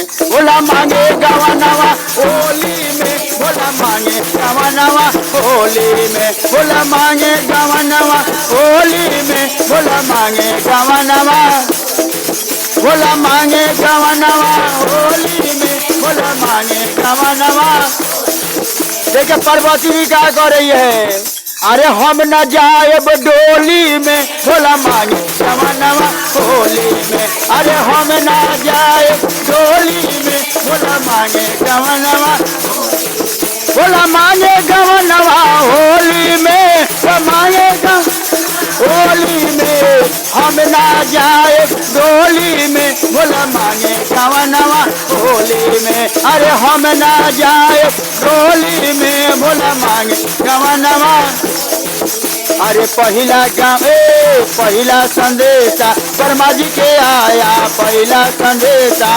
भोला मांगे गवनवा होली में, भोला मांगे गवनवा होली में, भोला मांगे गवनवा होली में, भोला मांगे गवनवा, भोला मांगे गवनवा होली में, भोला मांगे गवनवा। देखिए पार्वती जी क्या कर रही है, अरे हम न जाए डोली में, भोला मांगे गवनवा होली में, अरे हम न जाए डोली में, भोला मांगे गवनवा, भोला मांगे गवनवा होली में, मांगे होली में, हम ना जाए डोली में, भोला मांगे गवनवा होली में, अरे हम ना जाए डोली में, भोला मांगे गवनवा। अरे पहला पहला संदेशा वर्मा जी के आया, पहला संदेशा,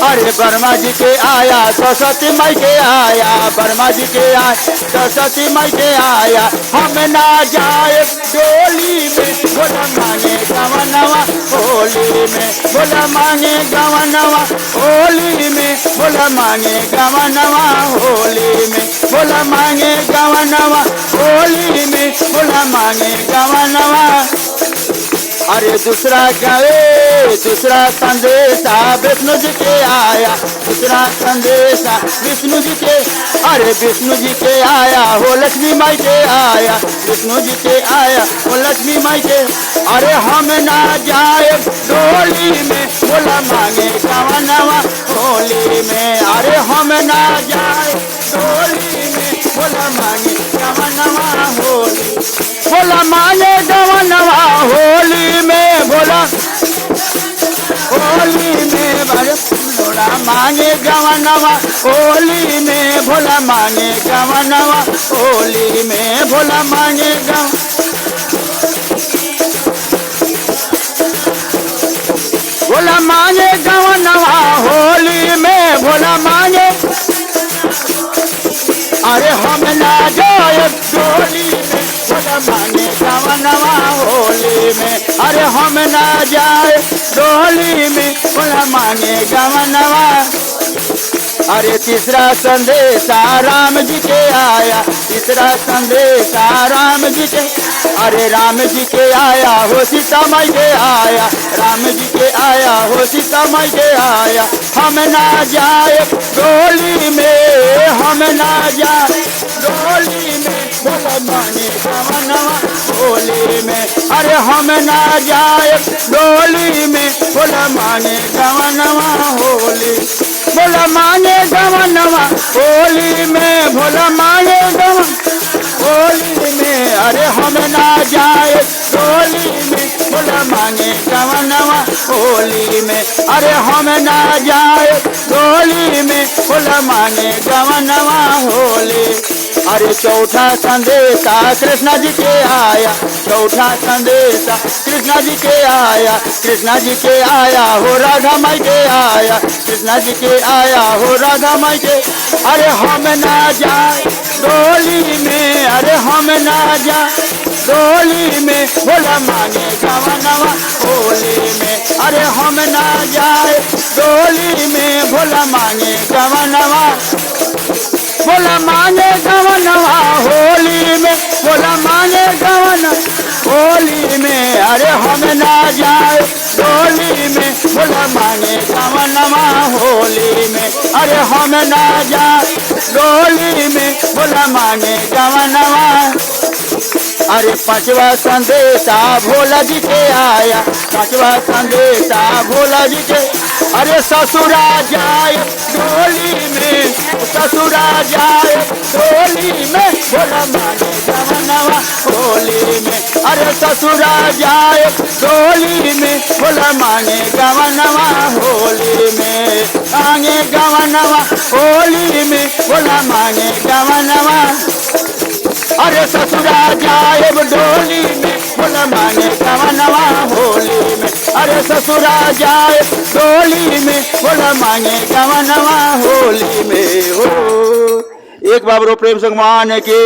अरे वर्मा जी के आया, सरस्वती माई के आया, वर्मा जी के आया, सरस्वती माई के आया, हम ना जाए डोली में, भोला मांगे गवनवा होली में, भोला मांगे गवनवा होली में, भोला मांगे गवनवा होली में, भोला मांगे गवनवा होली में, भोला मांगे गवनवा। अरे दूसरा संदेशा विष्णु जी के आया, दूसरा संदेशा विष्णु जी के, अरे विष्णु जी के आया हो, लक्ष्मी माई के आया, विष्णु जी के आया हो, लक्ष्मी माई के, अरे हम ना जाए डोली में, भोला मांगे गवनवा होली में, अरे हम ना जाए डोली में, भोला मांगे गवनवा होली, भोला मांगे गवनवा होली में, भोला होली में, भोला मांगे गवनवा होली में, भोला मांगे गवनवा होली में, भोला मांगे भोला मांगे गवनवा होली में, भोला मांगे, अरे हम ना जाए डोली में, भोला मांगे गवनवा होली में, अरे हम ना जाए डोली में, भोला मांगे गवनवा। अरे तीसरा संदेशा राम जी के आया, तीसरा संदेशा राम जी के, अरे राम जी के आया हो, सीता माई के आया, राम जी के आया हो, सीता माई के आया, हम ना जाए डोली में, हम ना जाए डोली में, भोला मांगे गवनवा होली में, अरे हम ना जाए डोली में, भोला मांगे गवनवा होली, भोला मांगे गवनवा होली में, भोला मांगे होली में, अरे हम ना जाए डोली में, भोला मांगे गवनवा होली में, अरे हम ना जाए डोली में, भोला मांगे गवनवा होली। अरे चौथा संदेशा कृष्णा जी के आया, चौथा संदेशा कृष्णा जी के आया, कृष्णा जी के आया हो, राधा माई के आया, कृष्णा जी के आया हो, राधा माई के, अरे हम ना जाए डोली में, अरे हम ना जाए डोली में, भोला मांगे गवनवा होली में, अरे हम ना जाए डोली में, भोला मांगे गवनवा, भोला मांगे गवनवा होली में, भोला मांगे गवनवा होली में, अरे हम ना जाए डोली में, भोला मांगे गवनवा होली में, अरे हम ना जाए डोली में, भोला मांगे गवनवा। अरे पांचवा संदेशा भोला जी के आया, पांचवा संदेशा भोला जी के, अरे ससुरा जाए डोली में, ससुरा जाए डोली में, भोला मांगे गवनवा होली में, अरे ससुरा जाए डोली में, भोला मांगे गवनवा होली में, मांगे गवनवा होली में, भोला मांगे गवनवा। अरे ससुरा जाए डोली में, भोला मांगे गवनवा होली में, अरे ससुरा जाए डोली में, भोला मांगे गवनवा होली में हो। एक बार प्रेम संग मान के